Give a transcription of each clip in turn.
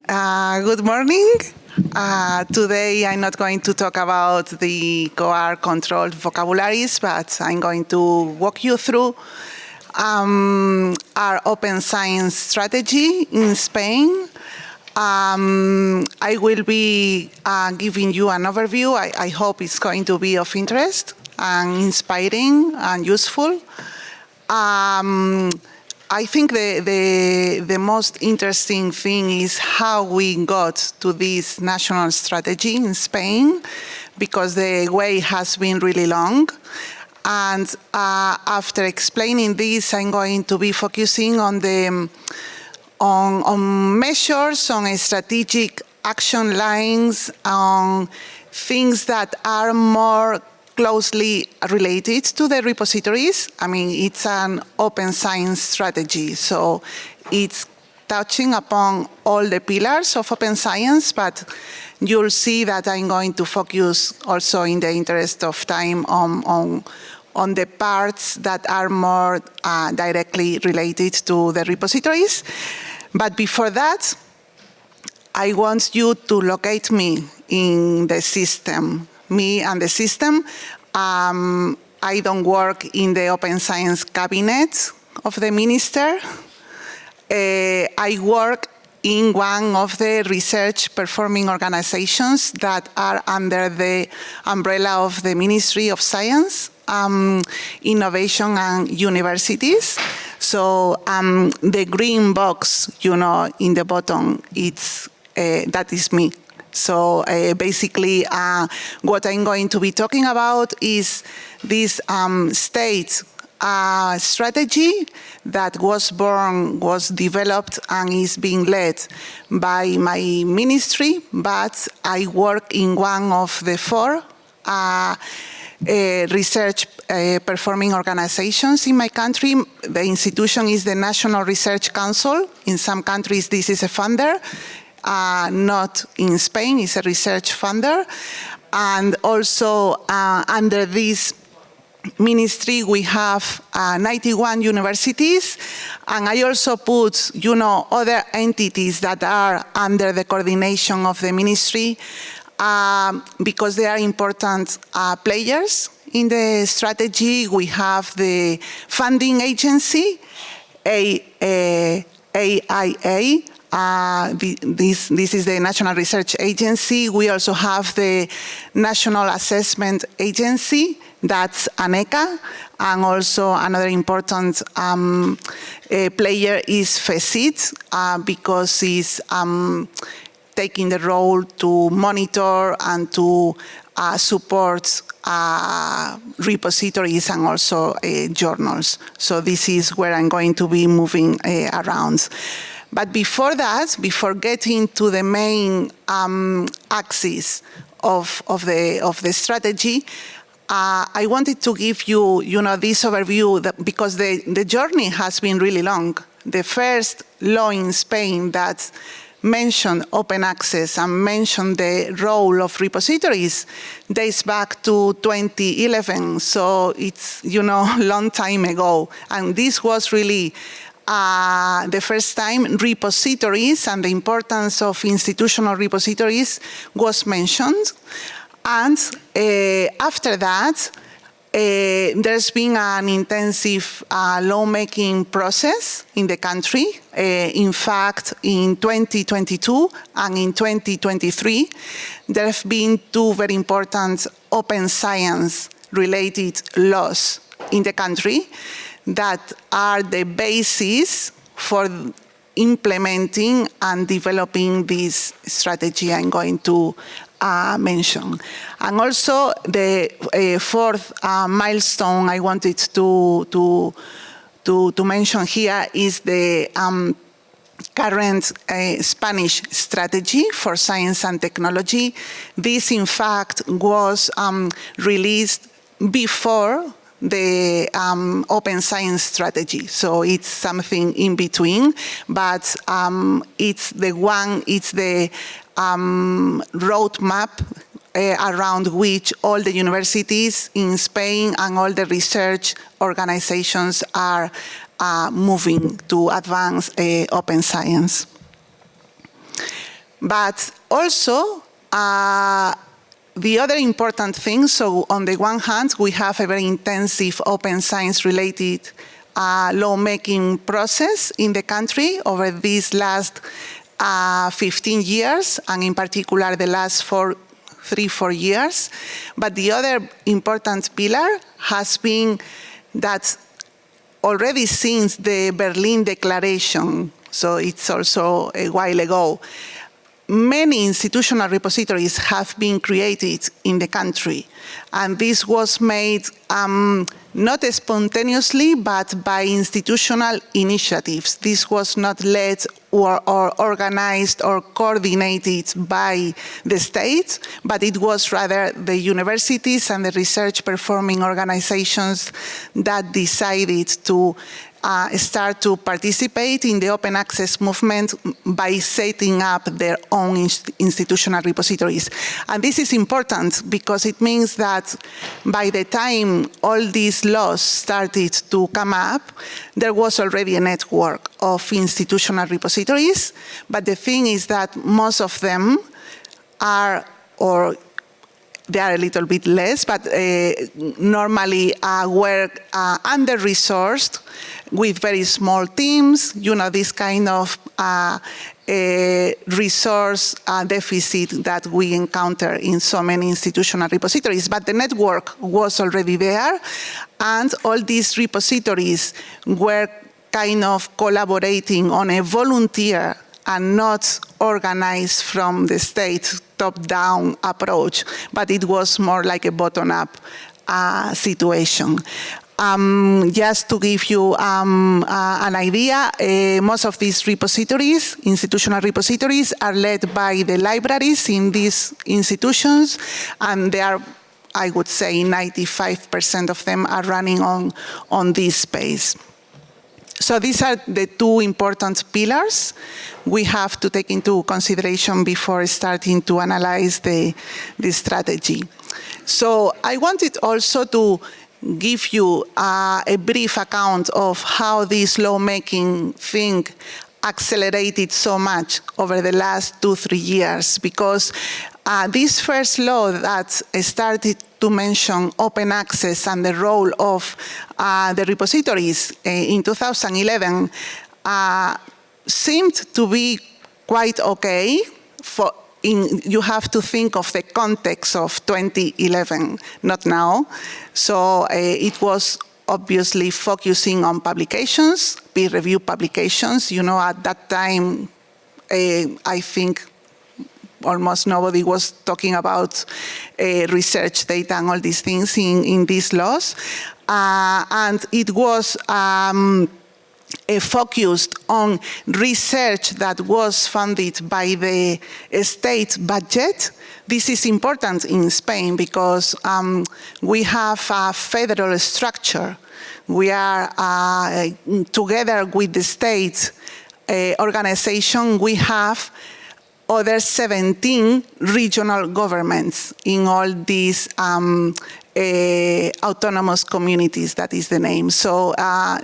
Good morning. Today I'm not going to talk about the COAR controlled vocabularies, but I'm going to walk you through our open science strategy in Spain. I will be giving you an overview. I hope it's going to be of interest and inspiring and useful. I think the most interesting thing is how we got to this national strategy in Spain, because the way has been really long. And after explaining this, I'm going to be focusing on measures, on strategic action lines, on things that are more closely related to the repositories. I mean, it's an open science strategy, so it's touching upon all the pillars of open science, but you'll see that I'm going to focus also, in the interest of time, on the parts that are more directly related to the repositories. But before that, I want you to locate me in the system. Me and the system. I don't work in the open science cabinet of the minister. I work in one of the research performing organizations that are under the umbrella of the Ministry of Science, Innovation and Universities. So the green box, in the bottom, that is me. So basically, what I'm going to be talking about is this state strategy that was developed and is being led by my ministry, but I work in one of the four research performing organizations in my country. The institution is the National Research Council. In some countries, this is a funder. Not in Spain, it's a research funder. And also under this ministry, we have 91 universities. And I also put, other entities that are under the coordination of the ministry because they are important players in the strategy. We have the funding agency, AIA. This is the National Research Agency. We also have the National Assessment Agency, that's ANECA, and also another important player is FECIT, because it's taking the role to monitor and to support repositories and also journals. So this is where I'm going to be moving around. But before that, before getting to the main axis of the strategy, I wanted to give you, this overview because the journey has been really long. The first law in Spain that mentioned open access and mentioned the role of repositories dates back to 2011. So it's, a long time ago. And this was really the first time repositories and the importance of institutional repositories was mentioned. And after that, there's been an intensive lawmaking process in the country. In fact, in 2022 and in 2023, there have been two very important open science-related laws in the country that are the basis for implementing and developing this strategy I'm going to mention. And also the fourth milestone I wanted to mention here is the current Spanish strategy for science and technology. This, in fact, was released before the open science strategy. So it's something in between, but it's the roadmap around which all the universities in Spain and all the research organizations are moving to advance open science. But also, the other important thing, so on the one hand, we have a very intensive open science-related lawmaking process in the country over these last 15 years, and in particular the last 3-4 years. But the other important pillar has been that already since the Berlin Declaration, so it's also a while ago, many institutional repositories have been created in the country. And this was made not spontaneously, but by institutional initiatives. This was not led or organized or coordinated by the state, but it was rather the universities and the research performing organizations that decided to start to participate in the open access movement by setting up their own institutional repositories. And this is important because it means that by the time all these laws started to come up, there was already a network of institutional repositories. But the thing is that most of them are, or they are a little bit less, but normally were under-resourced with very small teams, this kind of resource deficit that we encounter in so many institutional repositories. But the network was already there, and all these repositories were kind of collaborating on a volunteer and not organized from the state top-down approach, but it was more like a bottom-up situation. Just to give you an idea, most of these repositories, institutional repositories, are led by the libraries in these institutions, and they are, I would say, 95% of them are running on this space. So these are the two important pillars we have to take into consideration before starting to analyze the strategy. So I wanted also to give you a brief account of how this lawmaking thing accelerated so much over the last 2-3 years, because this first law that started to mention open access and the role of the repositories in 2011 seemed to be quite okay. You have to think of the context of 2011, not now. So it was obviously focusing on publications, peer-reviewed publications. At that time, I think almost nobody was talking about research data and all these things in these laws. And it was focused on research that was funded by the state budget. This is important in Spain because we have a federal structure. We are, together with the state organization, we have other 17 regional governments in all these autonomous communities, that is the name. So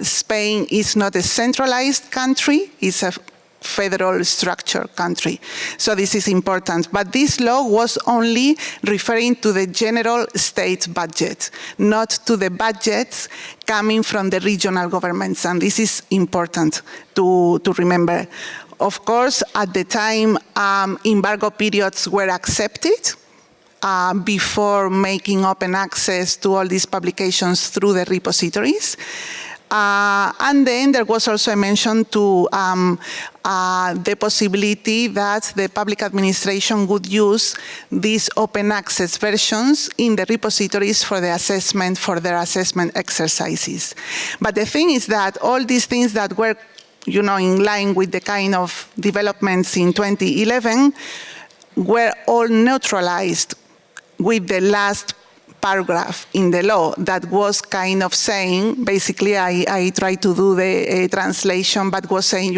Spain is not a centralized country, it's a federal structure country. So this is important. But this law was only referring to the general state budget, not to the budgets coming from the regional governments. And this is important to remember. Of course, at the time, embargo periods were accepted before making open access to all these publications through the repositories. And then there was also a mention to the possibility that the public administration would use these open access versions in the repositories for the assessment, for their assessment exercises. But the thing is that all these things that were in line with the kind of developments in 2011 were all neutralized with the last paragraph in the law that was kind of saying, basically I tried to do the translation, but was saying,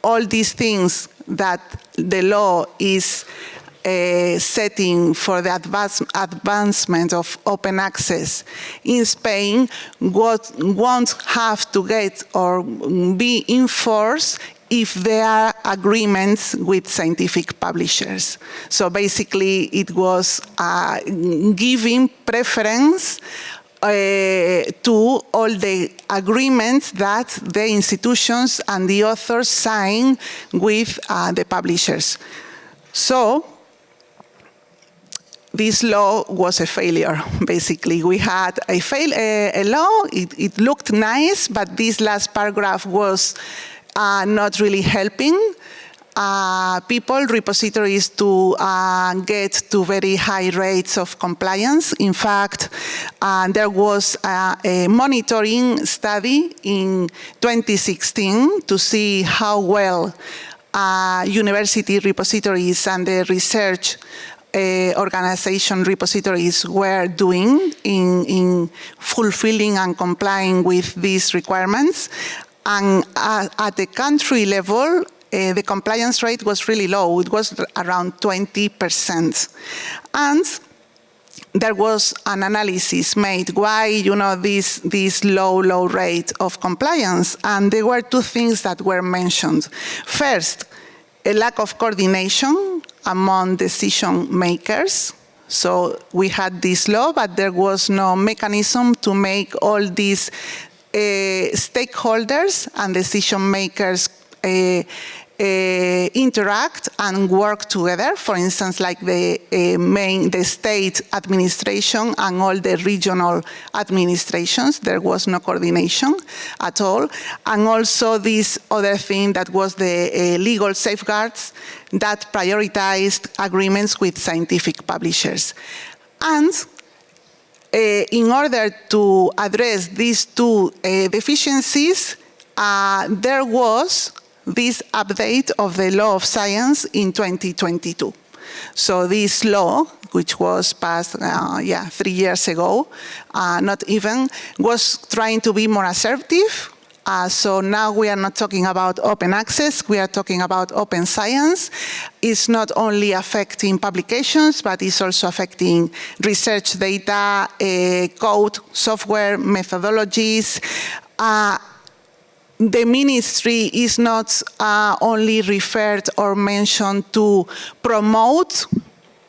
all these things that the law is setting for the advancement of open access in Spain won't have to get or be enforced if there are agreements with scientific publishers. So basically, it was giving preference to all the agreements that the institutions and the authors sign with the publishers. So this law was a failure, basically. We had a law, it looked nice, but this last paragraph was not really helping repositories to get to very high rates of compliance. In fact, there was a monitoring study in 2016 to see how well university repositories and the research organization repositories were doing in fulfilling and complying with these requirements. And at the country level, the compliance rate was really low. It was around 20%. And there was an analysis made why, this low rate of compliance. And there were two things that were mentioned. First, a lack of coordination among decision makers. So we had this law, but there was no mechanism to make all these stakeholders and decision makers interact and work together. For instance, like the state administration and all the regional administrations, there was no coordination at all. And also this other thing that was the legal safeguards that prioritized agreements with scientific publishers. And in order to address these two deficiencies, there was this update of the law of science in 2022. So this law, which was passed 3 years ago, not even, was trying to be more assertive. So now we are not talking about open access, we are talking about open science. It's not only affecting publications, but it's also affecting research data, code, software, methodologies. The ministry is not only referred or mentioned to promote,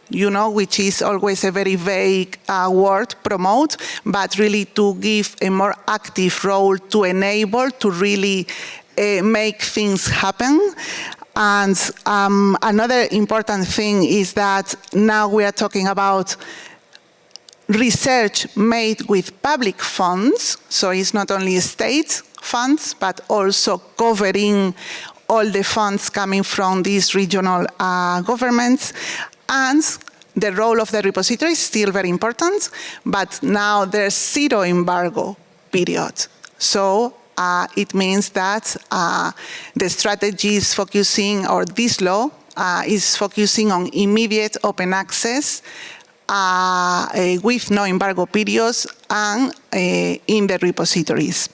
which is always a very vague word, promote, but really to give a more active role to enable, to really make things happen. And another important thing is that now we are talking about research made with public funds, so it's not only state funds, but also covering all the funds coming from these regional governments. And the role of the repository is still very important, but now there's zero embargo period. So it means that the strategy is focusing, or this law is focusing on immediate open access with no embargo periods and in the repositories.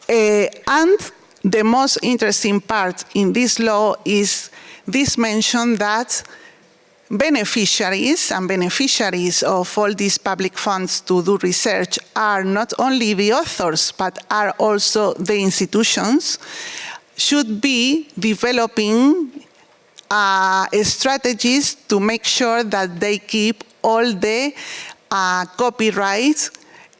And the most interesting part in this law is this mention that beneficiaries of all these public funds to do research are not only the authors, but are also the institutions, should be developing strategies to make sure that they keep all the copyright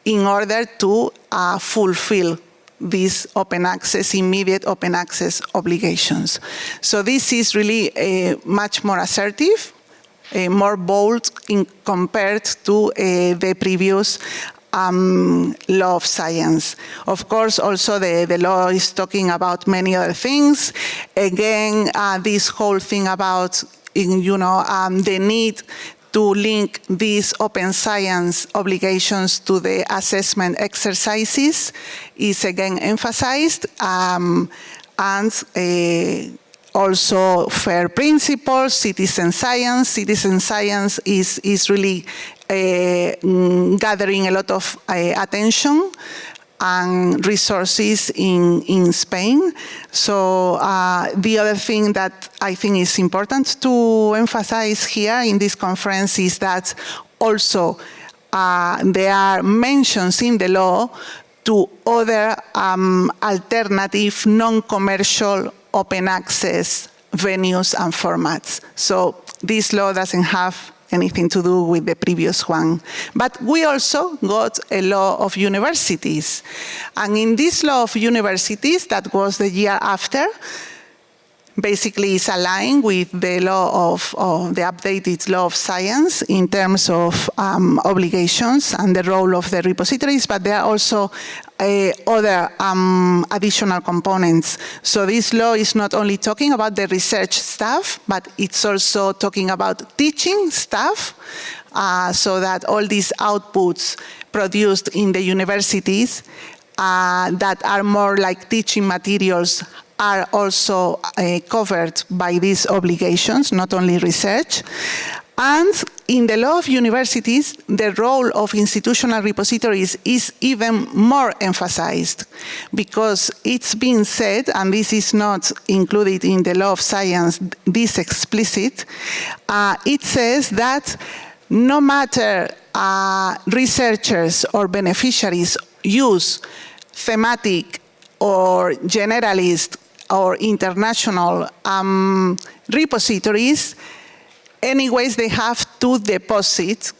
in order to fulfill these open access, immediate open access obligations. So this is really much more assertive, more bold compared to the previous law of science. Of course, also the law is talking about many other things. Again, this whole thing about the need to link these open science obligations to the assessment exercises is again emphasized, and also fair principles, citizen science. Citizen science is really gathering a lot of attention and resources in Spain. So the other thing that I think is important to emphasize here in this conference is that also there are mentions in the law to other alternative, non-commercial open access venues and formats. So this law doesn't have anything to do with the previous one. But we also got a law of universities. And in this law of universities, that was the year after, basically is aligned with the law of the updated law of science in terms of obligations and the role of the repositories, but there are also other additional components. So this law is not only talking about the research staff, but it's also talking about teaching staff, so that all these outputs produced in the universities that are more like teaching materials are also covered by these obligations, not only research. And in the law of universities, the role of institutional repositories is even more emphasized, because it's been said, and this is not included in the law of science, this explicit, it says that no matter researchers or beneficiaries use thematic or generalist or international repositories, anyways, they have to deposit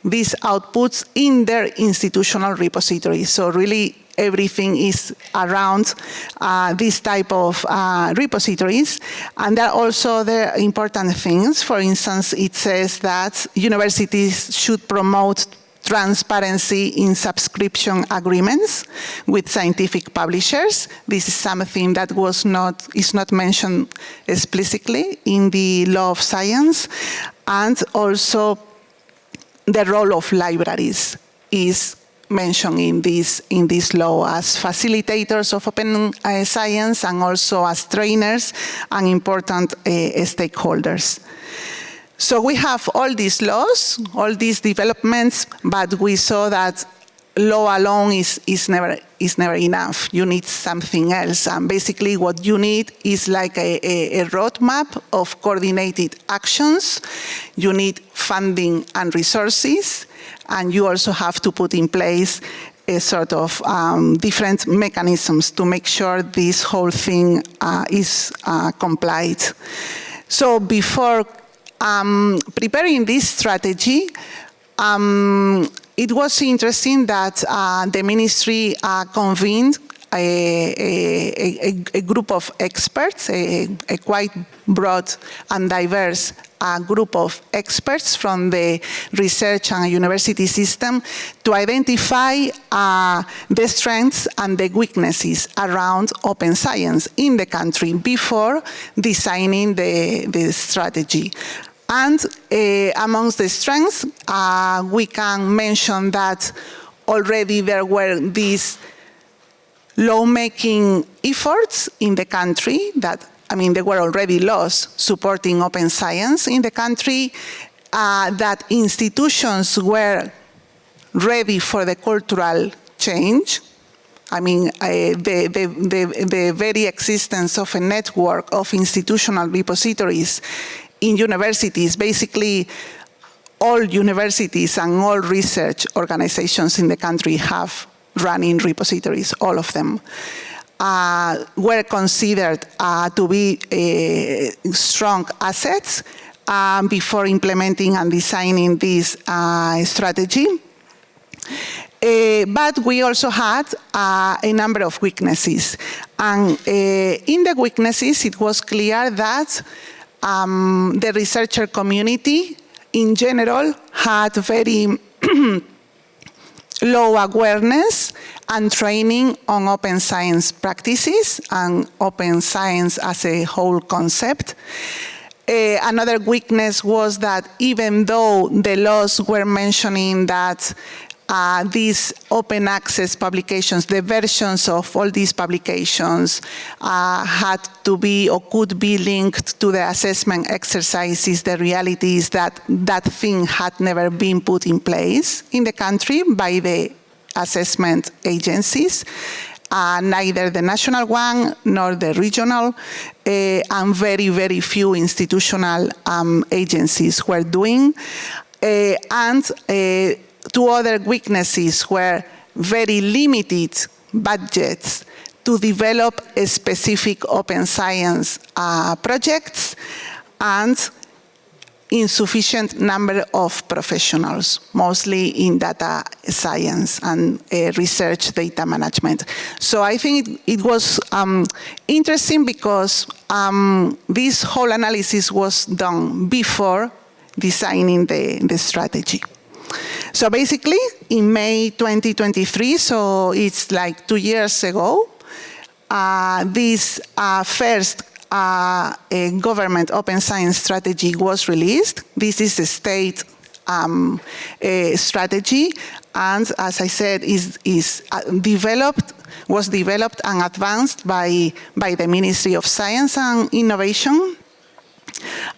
these outputs in their institutional repositories. So really, everything is around this type of repositories. And there are also other important things. For instance, it says that universities should promote transparency in subscription agreements with scientific publishers. This is something that is not mentioned explicitly in the law of science. And also the role of libraries is mentioned in this law as facilitators of open science and also as trainers and important stakeholders. So we have all these laws, all these developments, but we saw that law alone is never enough. You need something else. And basically what you need is like a roadmap of coordinated actions. You need funding and resources, and you also have to put in place a sort of different mechanisms to make sure this whole thing is complied. So before preparing this strategy, it was interesting that the ministry convened a group of experts, a quite broad and diverse group of experts from the research and university system to identify the strengths and the weaknesses around open science in the country before designing the strategy. And amongst the strengths, we can mention that already there were these lawmaking efforts in the country that, there were already laws supporting open science in the country, that institutions were ready for the cultural change. The very existence of a network of institutional repositories in universities, basically all universities and all research organizations in the country have running repositories, all of them, were considered to be strong assets before implementing and designing this strategy. But we also had a number of weaknesses. And in the weaknesses, it was clear that the researcher community in general had very low awareness and training on open science practices and open science as a whole concept. Another weakness was that even though the laws were mentioning that these open access publications, the versions of all these publications had to be or could be linked to the assessment exercises, the reality is that that thing had never been put in place in the country by the assessment agencies, neither the national one nor the regional, and very, very few institutional agencies were doing. Two other weaknesses were very limited budgets to develop a specific open science projects, and insufficient number of professionals, mostly in data science and research data management. So I think it was interesting because this whole analysis was done before designing the strategy. So basically, in May 2023, so it's like 2 years ago, this first government open science strategy was released. This is a state strategy, and as I said, was developed and advanced by the Ministry of Science and Innovation.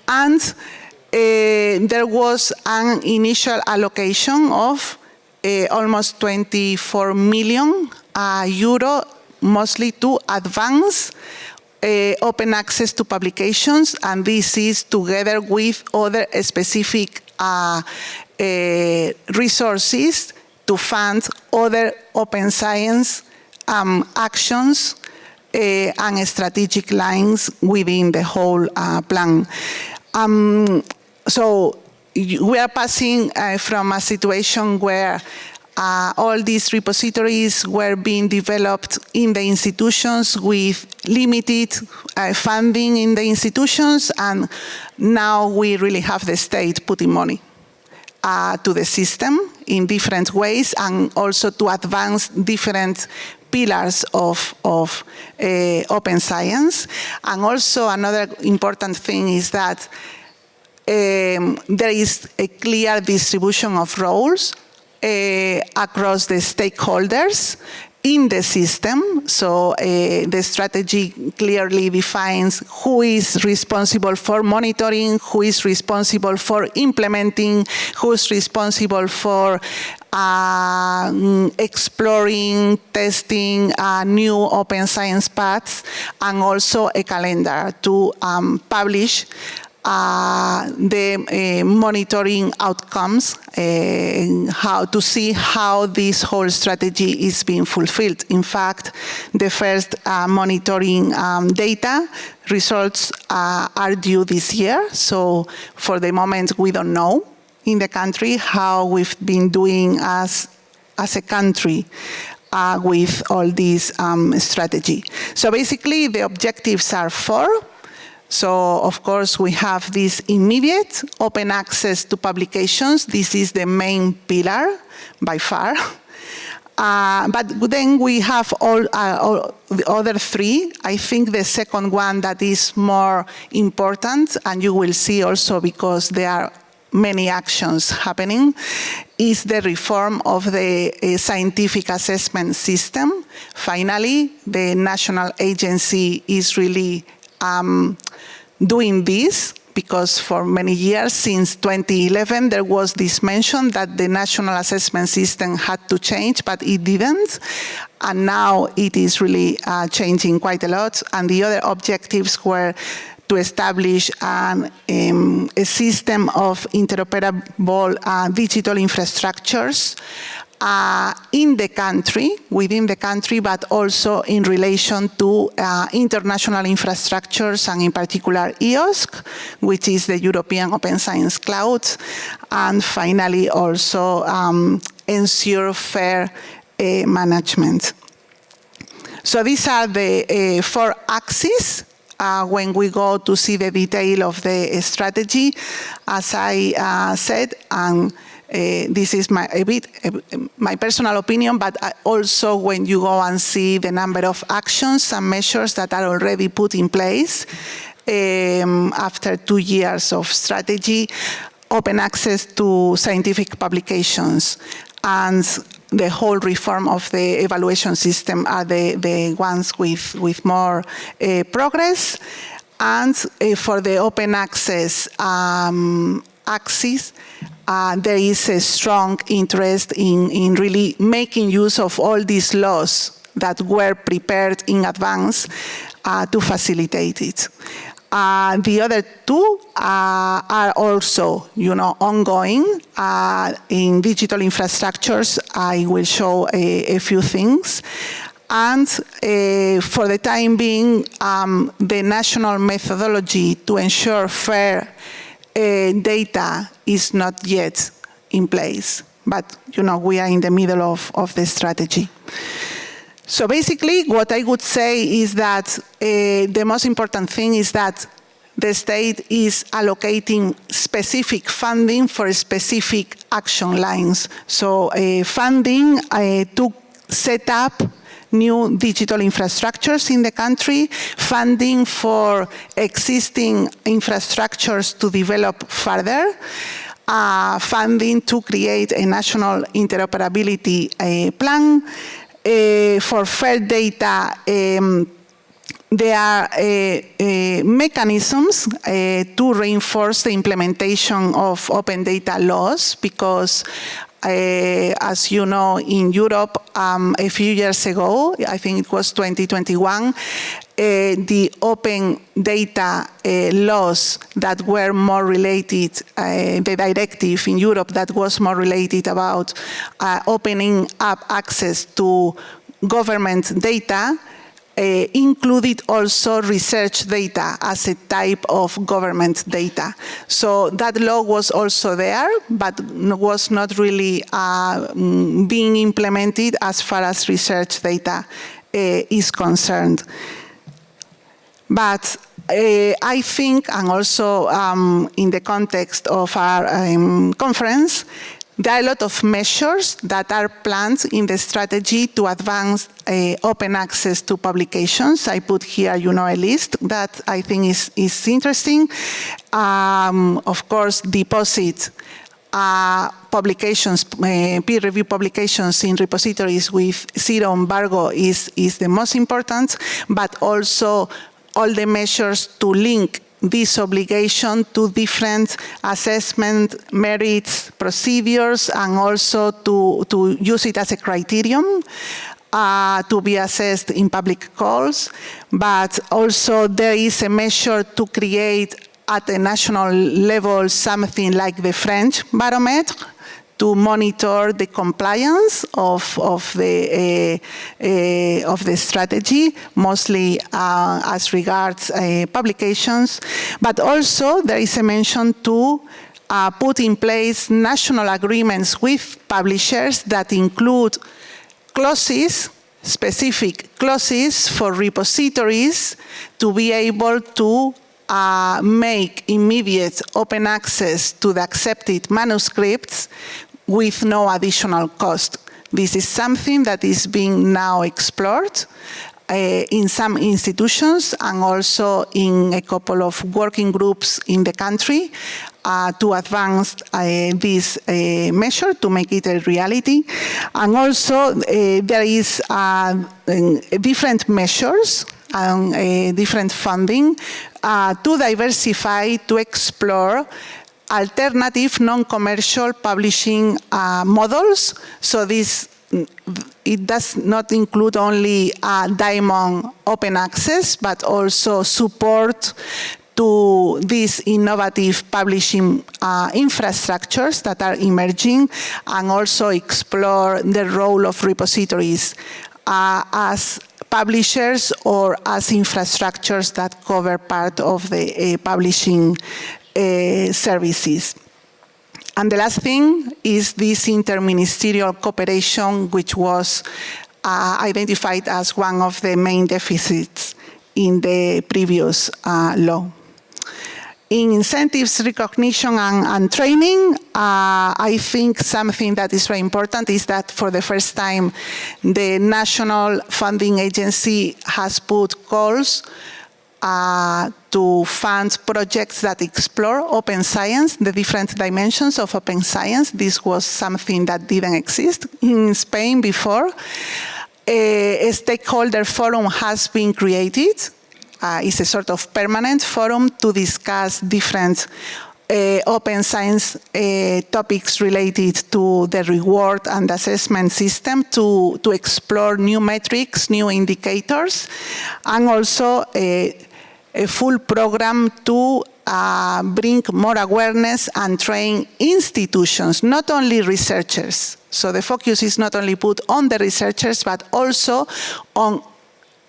And there was an initial allocation of almost 24 million euro, mostly to advance open access to publications, and this is together with other specific resources to fund other open science actions and strategic lines within the whole plan. So we are passing from a situation where all these repositories were being developed in the institutions with limited funding in the institutions, and now we really have the state putting money to the system in different ways, and also to advance different pillars of open science. And also another important thing is that there is a clear distribution of roles across the stakeholders in the system. So the strategy clearly defines who is responsible for monitoring, who is responsible for implementing, who is responsible for exploring, testing new open science paths, and also a calendar to publish the monitoring outcomes, how to see how this whole strategy is being fulfilled. In fact, the first monitoring data results are due this year. So for the moment, we don't know in the country how we've been doing as a country with all this strategy. So basically, the objectives are 4. So, of course, we have this immediate open access to publications. This is the main pillar, by far. But then we have all the other 3. I think the second one that is more important, and you will see also because there are many actions happening, is the reform of the scientific assessment system. Finally, the national agency is really doing this, because for many years, since 2011, there was this mention that the national assessment system had to change, but it didn't. And now it is really changing quite a lot. And the other objectives were to establish a system of interoperable digital infrastructures in the country, within the country, but also in relation to international infrastructures, and in particular EOSC, which is the European Open Science Cloud, and finally also ensure fair management. So these are the 4 axes. When we go to see the detail of the strategy, as I said, and this is my personal opinion, but also when you go and see the number of actions and measures that are already put in place after 2 years of strategy, open access to scientific publications, and the whole reform of the evaluation system are the ones with more progress. And for the open access axis, there is a strong interest in really making use of all these laws that were prepared in advance to facilitate it. The other two are also, ongoing. In digital infrastructures, I will show a few things. And for the time being, the national methodology to ensure fair data is not yet in place. But, we are in the middle of the strategy. So basically, what I would say is that the most important thing is that the state is allocating specific funding for specific action lines. So funding to set up new digital infrastructures in the country, funding for existing infrastructures to develop further, funding to create a national interoperability plan. For fair data, there are mechanisms to reinforce the implementation of open data laws because as you know, in Europe, a few years ago, I think it was 2021, the open data laws that were more related, the directive in Europe that was more related about opening up access to government data, included also research data as a type of government data. So that law was also there, but was not really being implemented as far as research data is concerned. But I think, and also in the context of our conference, there are a lot of measures that are planned in the strategy to advance open access to publications. I put here, a list that I think is interesting. Of course, deposit publications, peer-reviewed publications in repositories with zero embargo is the most important, but also all the measures to link this obligation to different assessment merits procedures and also to use it as a criterion to be assessed in public calls. But also there is a measure to create at a national level something like the French barometer to monitor the compliance of the strategy, mostly as regards publications. But also there is a mention to put in place national agreements with publishers that include clauses, specific clauses for repositories to be able to make immediate open access to the accepted manuscripts with no additional cost. This is something that is being now explored in some institutions and also in a couple of working groups in the country to advance this measure, to make it a reality. And also there is different measures and different funding to diversify, to explore alternative non-commercial publishing models. So it does not include only diamond open access, but also support to these innovative publishing infrastructures that are emerging, and also explore the role of repositories as publishers or as infrastructures that cover part of the publishing services. And the last thing is this interministerial cooperation, which was identified as one of the main deficits in the previous law. In incentives, recognition, and training, I think something that is very important is that for the first time, the National Funding Agency has put calls to fund projects that explore open science, the different dimensions of open science. This was something that didn't exist in Spain before. A stakeholder forum has been created. It's a sort of permanent forum to discuss different open science topics related to the reward and assessment system, to explore new metrics, new indicators, and also a full program to bring more awareness and train institutions, not only researchers. So the focus is not only put on the researchers, but also on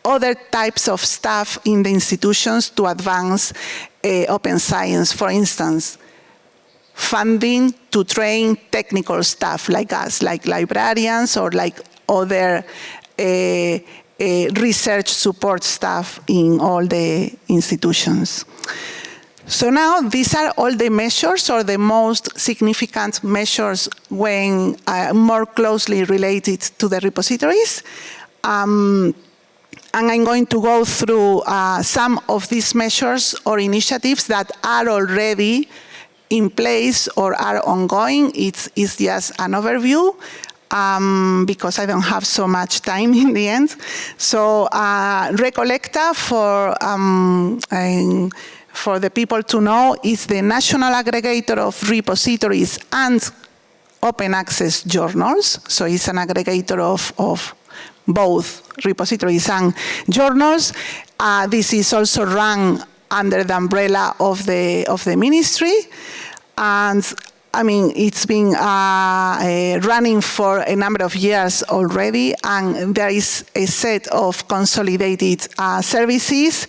other types of staff in the institutions to advance open science. For instance, funding to train technical staff like us, like librarians or like other research support staff in all the institutions. So now these are all the measures, or the most significant measures when more closely related to the repositories. And I'm going to go through some of these measures or initiatives that are already in place or are ongoing. It's just an overview because I don't have so much time in the end. So Recollecta, for the people to know, is the national aggregator of repositories and open access journals. So it's an aggregator of both repositories and journals. This is also run under the umbrella of the ministry. And I mean, it's been running for a number of years already, and there is a set of consolidated services,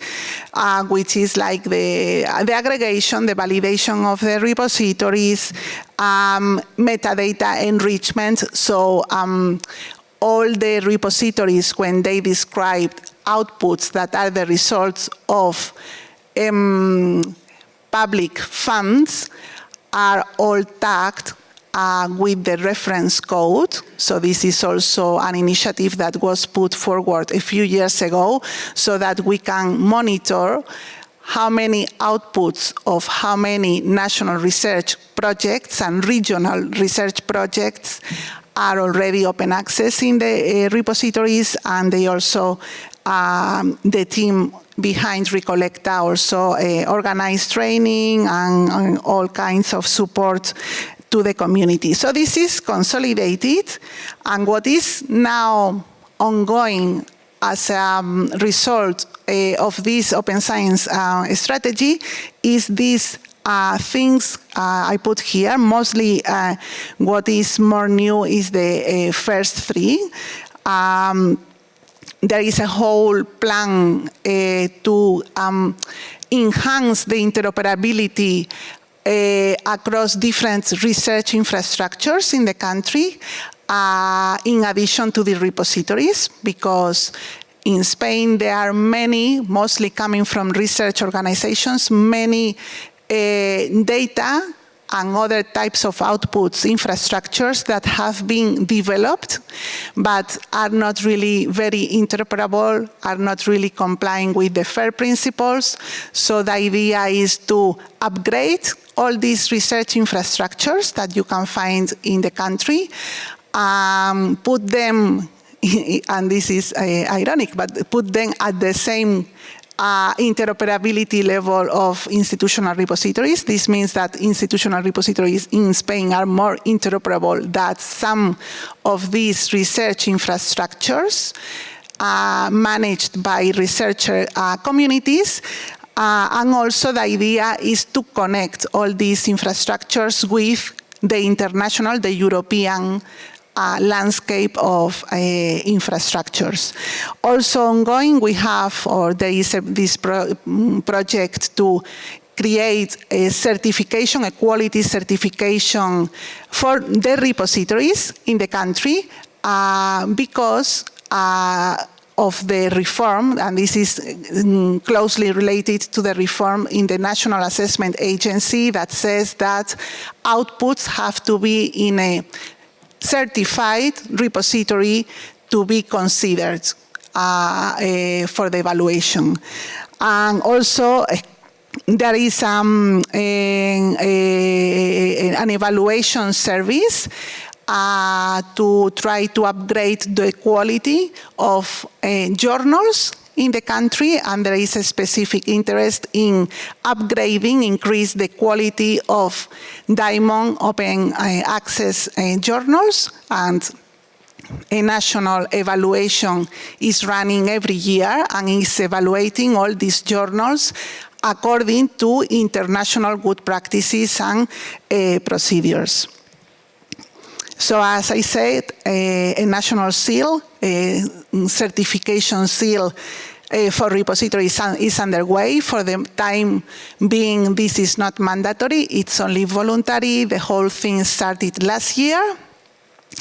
which is like the aggregation, the validation of the repositories, metadata enrichment. So all the repositories, when they describe outputs that are the results of public funds, are all tagged with the reference code. So this is also an initiative that was put forward a few years ago so that we can monitor how many outputs of how many national research projects and regional research projects are already open access in the repositories, and they also, the team behind Recollecta also organize training and all kinds of support to the community. So this is consolidated, and what is now ongoing as a result of this open science strategy is these things I put here. Mostly what is more new is the first three. There is a whole plan to enhance the interoperability across different research infrastructures in the country, in addition to the repositories, because in Spain there are many, mostly coming from research organizations, many data and other types of outputs infrastructures that have been developed but are not really very interoperable, are not really complying with the FAIR principles. So the idea is to upgrade all these research infrastructures that you can find in the country, put them, and this is ironic, but put them at the same interoperability level of institutional repositories. This means that institutional repositories in Spain are more interoperable than some of these research infrastructures managed by researcher communities. And also the idea is to connect all these infrastructures with the international, the European landscape of infrastructures. Also ongoing, we have, or there is this project to create a certification, a quality certification for the repositories in the country because of the reform, and this is closely related to the reform in the National Assessment Agency that says that outputs have to be in a certified repository to be considered for the evaluation. And also, there is an evaluation service to try to upgrade the quality of journals in the country, and there is a specific interest in upgrading, increase the quality of Diamond open access journals, and a national evaluation is running every year and is evaluating all these journals according to international good practices and procedures. So as I said, a national seal, a certification seal for repositories is underway. For the time being, this is not mandatory, it's only voluntary. The whole thing started last year.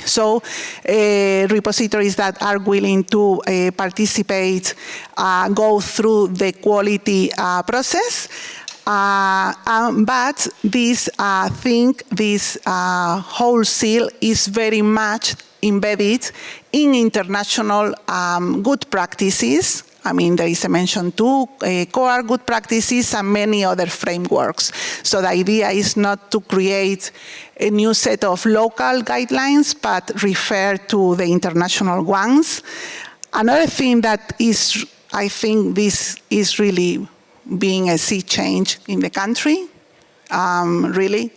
So repositories that are willing to participate go through the quality process. But this this whole seal is very much embedded in international good practices. I mean, there is a mention to COAR good practices and many other frameworks. So the idea is not to create a new set of local guidelines, but refer to the international ones. Another thing that is, I think this is really being a sea change in the country, really,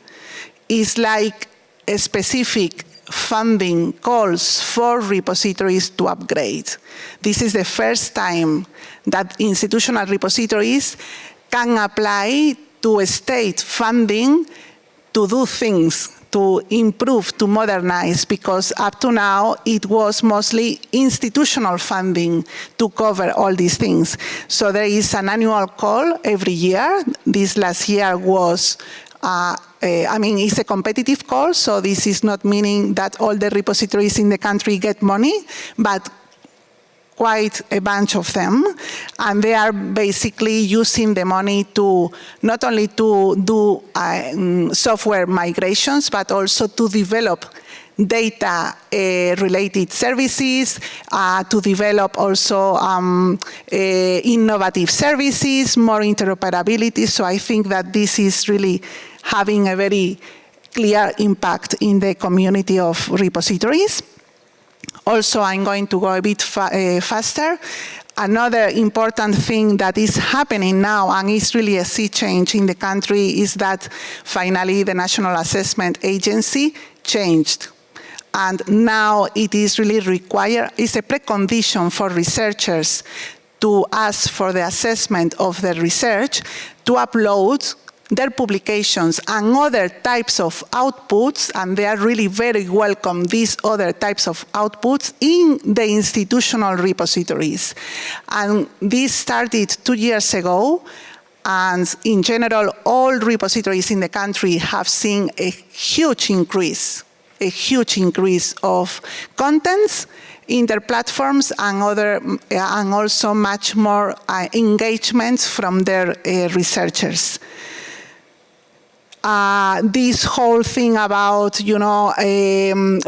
is like a specific funding calls for repositories to upgrade. This is the first time that institutional repositories can apply to state funding to do things, to improve, to modernize, because up to now it was mostly institutional funding to cover all these things. So there is an annual call every year. This last year was it's a competitive call, so this is not meaning that all the repositories in the country get money, but quite a bunch of them, and they are basically using the money to not only to do software migrations, but also to develop data-related services, to develop also innovative services, more interoperability. So I think that this is really having a very clear impact in the community of repositories. Also, I'm going to go a bit faster. Another important thing that is happening now, and is really a sea change in the country, is that finally the National Assessment Agency changed. And now it is really required, it's a precondition for researchers to ask for the assessment of their research to upload their publications and other types of outputs, and they are really very welcome, these other types of outputs, in the institutional repositories. And this started 2 years ago, and in general, all repositories in the country have seen a huge increase of contents in their platforms and also much more engagement from their researchers. This whole thing about,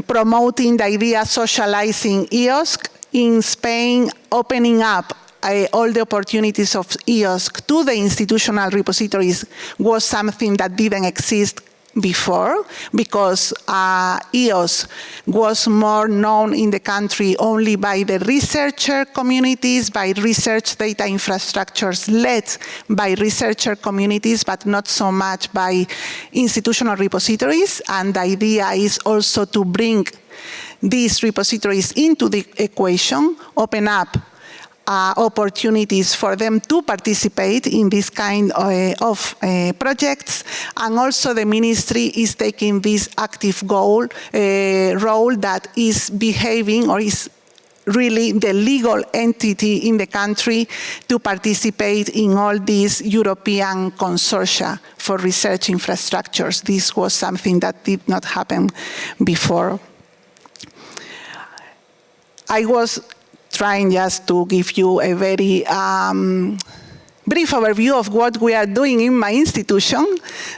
promoting the idea, socializing EOSC in Spain, opening up all the opportunities of EOSC to the institutional repositories was something that didn't exist before, because EOSC was more known in the country only by the researcher communities, by research data infrastructures led by researcher communities, but not so much by institutional repositories. And the idea is also to bring these repositories into the equation, open up opportunities for them to participate in this kind of projects. And also the ministry is taking this active role that is behaving, or is really the legal entity in the country to participate in all these European consortia for research infrastructures. This was something that did not happen before. I was trying just to give you a very brief overview of what we are doing in my institution.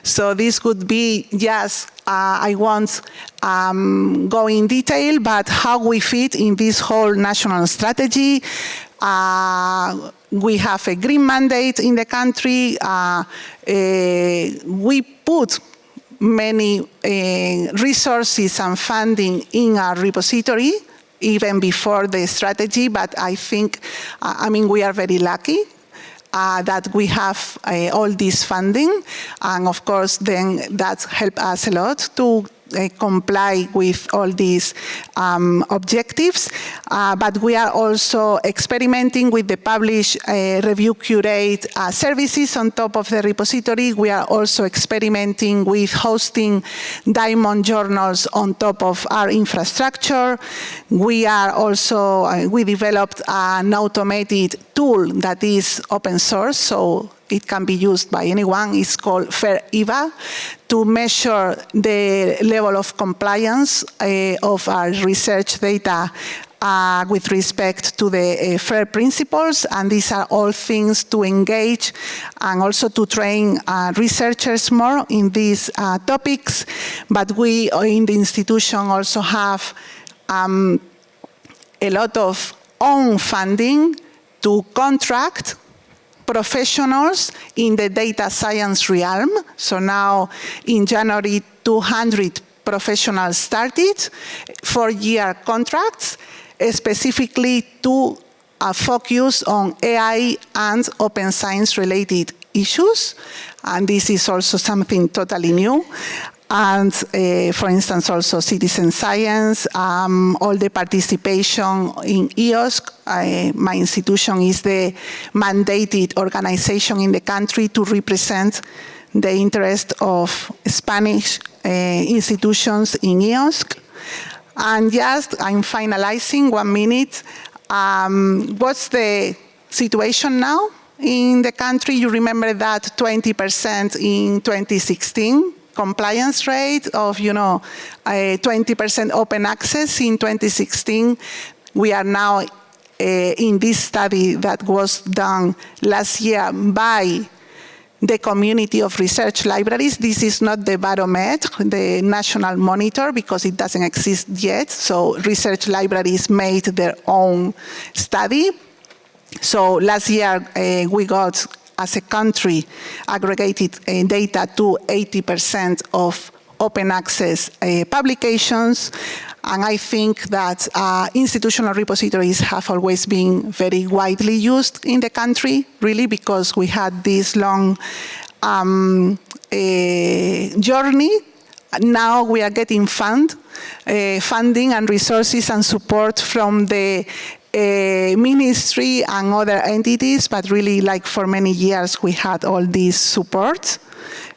So this could be just, I won't go in detail, but how we fit in this whole national strategy. We have a green mandate in the country. We put many resources and funding in our repository, even before the strategy, but I think, we are very lucky that we have all this funding, and of course then that helped us a lot to comply with all these objectives. But we are also experimenting with the publish, review, curate services on top of the repository. We are also experimenting with hosting diamond journals on top of our infrastructure. We are also, we developed an automated tool that is open source, so it can be used by anyone. It's called FAIR-EVA to measure the level of compliance of our research data with respect to the FAIR principles. And these are all things to engage and also to train researchers more in these topics. But we in the institution also have a lot of own funding to contract professionals in the data science realm. So now in January, 200 professionals started, 4-year contracts, specifically to focus on AI and open science related issues. And this is also something totally new. And for instance, also citizen science, all the participation in EOSC. My institution is the mandated organization in the country to represent the interest of Spanish institutions in EOSC. And just, I'm finalizing 1 minute. What's the situation now in the country? You remember that 20% in 2016. Compliance rate of, 20% open access in 2016. We are now in this study that was done last year by the community of research libraries. This is not the barometer, the national monitor, because it doesn't exist yet. So research libraries made their own study. So last year we got, as a country, aggregated data to 80% of open access publications. And I think that institutional repositories have always been very widely used in the country, really, because we had this long journey. Now we are getting funding and resources and support from the ministry and other entities, but really, like for many years, we had all this support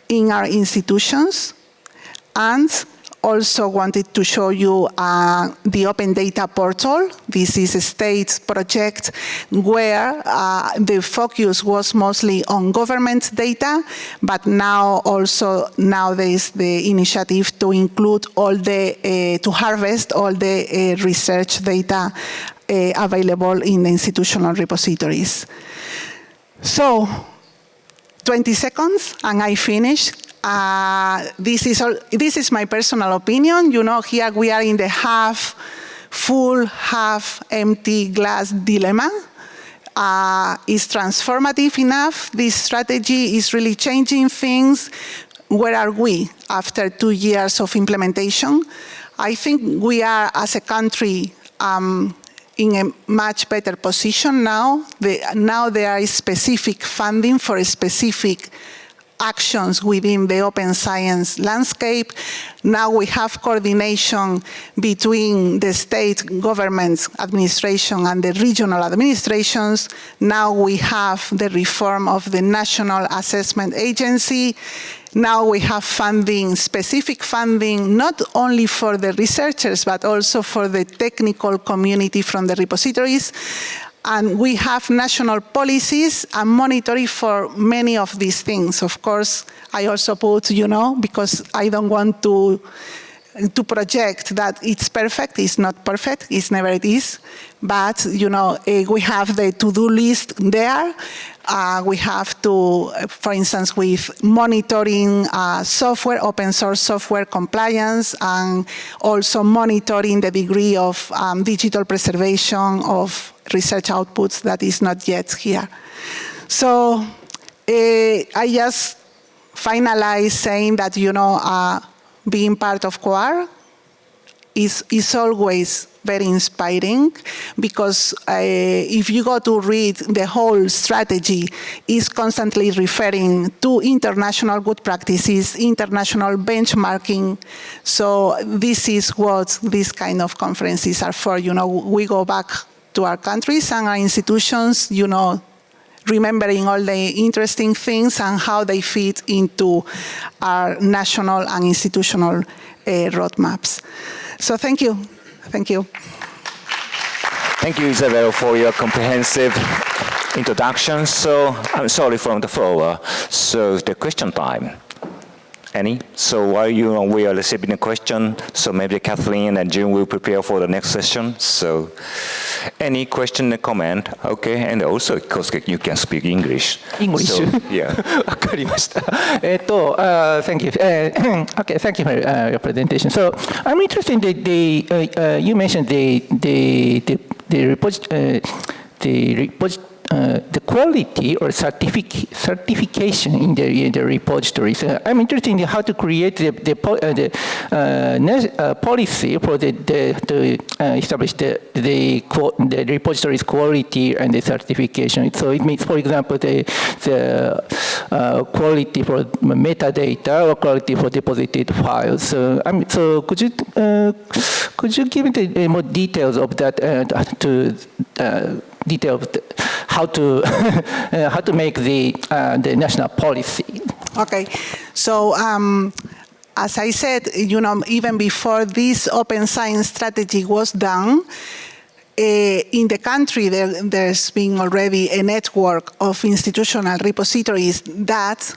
in our institutions. And also wanted to show you the Open Data Portal. This is a state project where the focus was mostly on government data, but now there is the initiative to include all the, to harvest all the research data available in the institutional repositories. So, 20 seconds, and I finish. This is my personal opinion. Here we are in the half full, half empty glass dilemma. Is transformative enough? This strategy is really changing things. Where are we after 2 years of implementation? I think we are, as a country, in a much better position now. Now there is specific funding for specific actions within the open science landscape. Now we have coordination between the state government administration and the regional administrations. Now we have the reform of the National Assessment Agency. Now we have funding, specific funding, not only for the researchers, but also for the technical community from the repositories. And we have national policies and monitoring for many of these things. Of course, I also put, because I don't want to project that it's perfect. It's not perfect. It's never it is. But, we have the to-do list there. We have to, for instance, with monitoring software, open source software compliance, and also monitoring the degree of digital preservation of research outputs that is not yet here. So I just finalize saying that, being part of COAR, is always very inspiring, because if you go to read the whole strategy, is constantly referring to international good practices, international benchmarking. So this is what these kind of conferences are for. We go back to our countries and our institutions, remembering all the interesting things and how they fit into our national and institutional roadmaps. So thank you. Thank you. Thank you, Isabel, for your comprehensive introduction. So I'm sorry from the floor. So the question time. Any? So while we are receiving a question, so maybe Kathleen and June will prepare for the next session. So any question or comment? Okay, and also, of course, you can speak English. English? So, yeah. わかりました。Thank you. Okay, thank you for your presentation. So I'm interested in you mentioned the quality or certification in the repositories. I'm interested in how to create the policy for to establish the repository's quality and the certification. So it means, for example, the quality for metadata or quality for deposited files. So could you give me more details of that detail of how to make the national policy? Okay, so as I said, even before this open science strategy was done, in the country there's been already a network of institutional repositories that,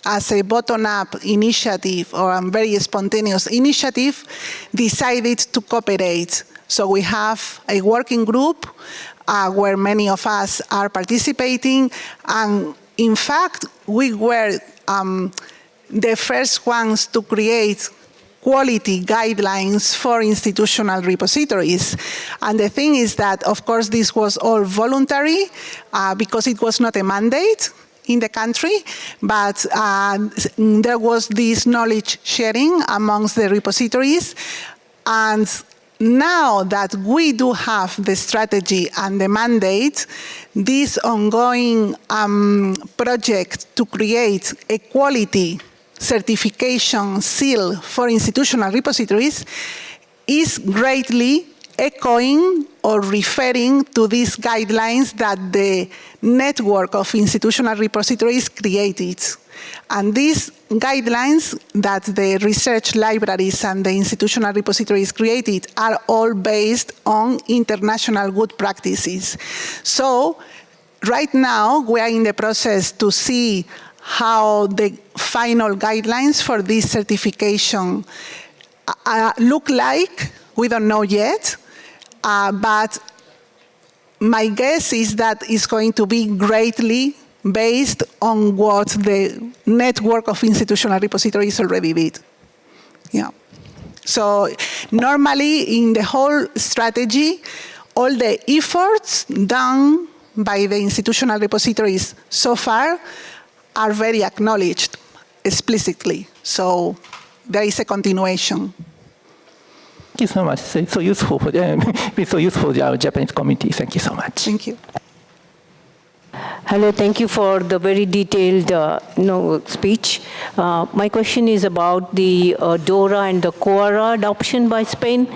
as a bottom-up initiative or a very spontaneous initiative, decided to cooperate. So we have a working group where many of us are participating, and in fact, we were the first ones to create quality guidelines for institutional repositories. And the thing is that, of course, this was all voluntary because it was not a mandate in the country, but there was this knowledge sharing amongst the repositories. And now that we do have the strategy and the mandate, this ongoing project to create a quality certification seal for institutional repositories is greatly echoing or referring to these guidelines that the network of institutional repositories created. And these guidelines that the research libraries and the institutional repositories created are all based on international good practices. So right now, we are in the process to see how the final guidelines for this certification look like. We don't know yet, but my guess is that it's going to be greatly based on what the network of institutional repositories already did. Yeah. So normally in the whole strategy, all the efforts done by the institutional repositories so far are very acknowledged explicitly. So there is a continuation. Thank you so much. It's so useful for our Japanese community. Thank you so much. Thank you. Hello, thank you for the very detailed speech. My question is about the DORA and the COAR adoption by Spain.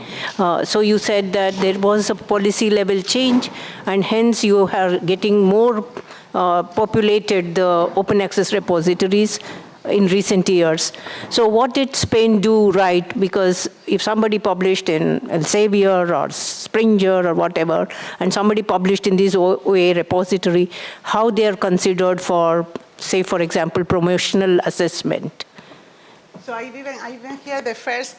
So you said that there was a policy level change, and hence you are getting more populated the open access repositories in recent years. So what did Spain do right? Because if somebody published in Elsevier or Springer or whatever, and somebody published in this OA repository, how they are considered for, say, for example, promotional assessment? So I didn't hear the first.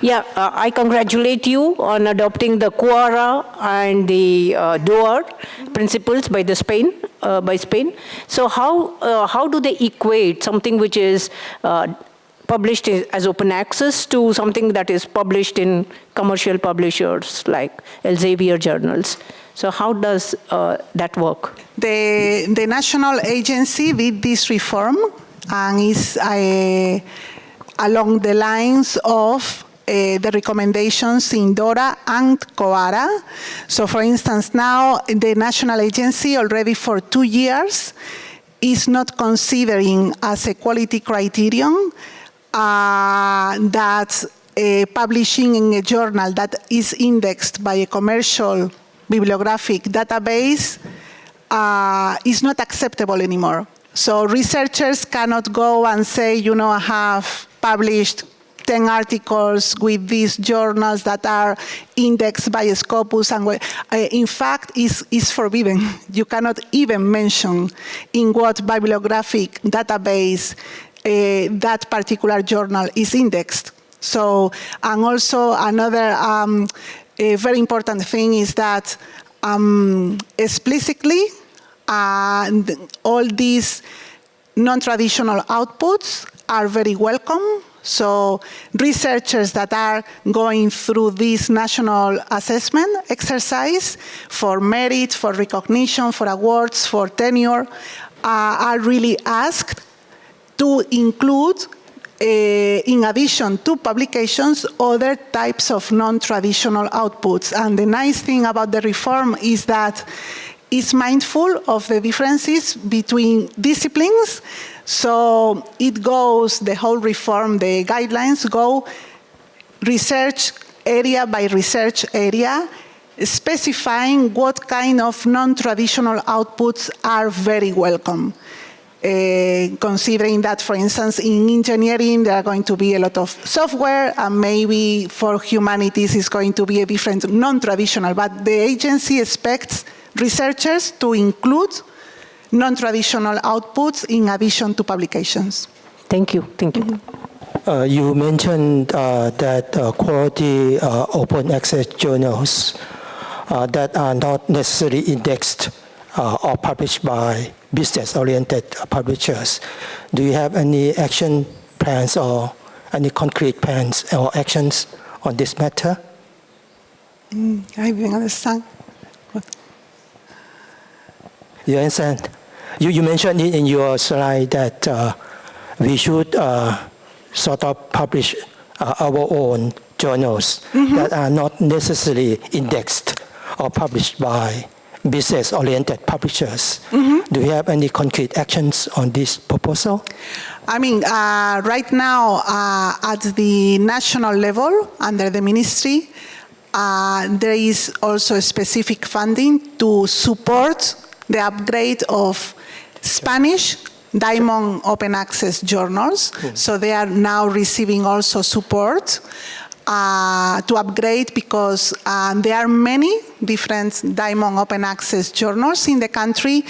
Yeah, I congratulate you on adopting the COAR and the DOR principles by Spain. So how do they equate something which is published as open access to something that is published in commercial publishers like Elsevier journals? So how does that work? The national agency did this reform, and is along the lines of the recommendations in DORA and COAR. So for instance, now the national agency already for 2 years is not considering as a quality criterion that publishing in a journal that is indexed by a commercial bibliographic database is not acceptable anymore. So researchers cannot go and say, you know, I have published 10 articles with these journals that are indexed by Scopus, and in fact is forbidden. You cannot even mention in what bibliographic database that particular journal is indexed. So, and also another a very important thing is that explicitly all these non-traditional outputs are very welcome. So researchers that are going through this national assessment exercise for merit, for recognition, for awards, for tenure, are really asked to include, in addition to publications, other types of non-traditional outputs. And the nice thing about the reform is that it's mindful of the differences between disciplines. So it goes, the whole reform, the guidelines go research area by research area, specifying what kind of non-traditional outputs are very welcome. Considering that, for instance, in engineering, there are going to be a lot of software, and maybe for humanities, it's going to be a different non-traditional, but the agency expects researchers to include non-traditional outputs in addition to publications. Thank you. Thank you. You mentioned that quality open access journals that are not necessarily indexed or published by business-oriented publishers. Do you have any action plans or any concrete plans or actions on this matter? I didn't understand. You understand? You mentioned in your slide that we should sort of publish our own journals that are not necessarily indexed or published by business-oriented publishers. Do you have any concrete actions on this proposal? I mean, right now, at the national level, under the ministry, there is also specific funding to support the upgrade of Spanish Diamond Open Access journals. So they are now receiving also support to upgrade, because there are many different Diamond Open Access journals in the country.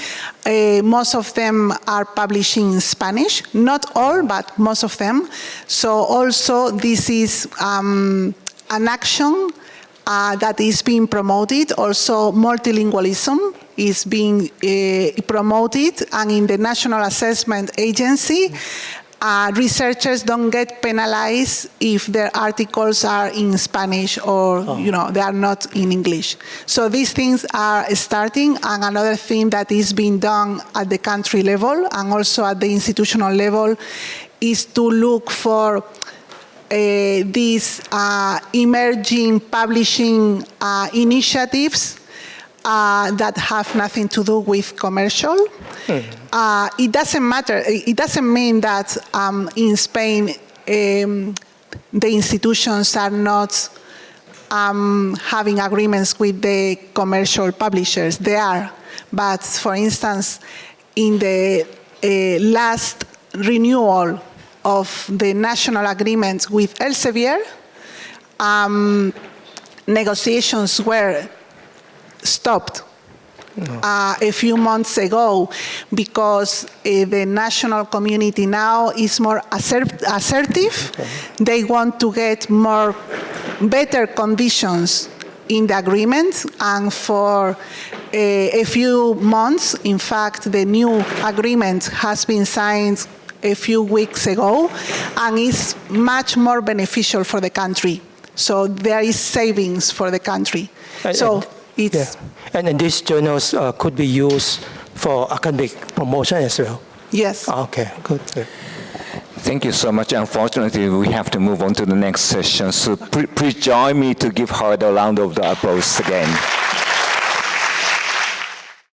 Most of them are publishing in Spanish, not all, but most of them. So also this is an action that is being promoted. Also multilingualism is being promoted, and in the National Assessment Agency, researchers don't get penalized if their articles are in Spanish or they are not in English. So these things are starting, and another thing that is being done at the country level and also at the institutional level is to look for these emerging publishing initiatives that have nothing to do with commercial. It doesn't matter. It doesn't mean that in Spain the institutions are not having agreements with the commercial publishers. They are. But for instance, in the last renewal of the national agreement with Elsevier, negotiations were stopped a few months ago, because the national community now is more assertive. They want to get better conditions in the agreement, and for a few months, in fact, the new agreement has been signed a few weeks ago, and is much more beneficial for the country. So there is savings for the country. And these journals could be used for academic promotion as well? Yes. Okay, good. Thank you so much. Unfortunately, we have to move on to the next session. So please join me to give her the round of applause again.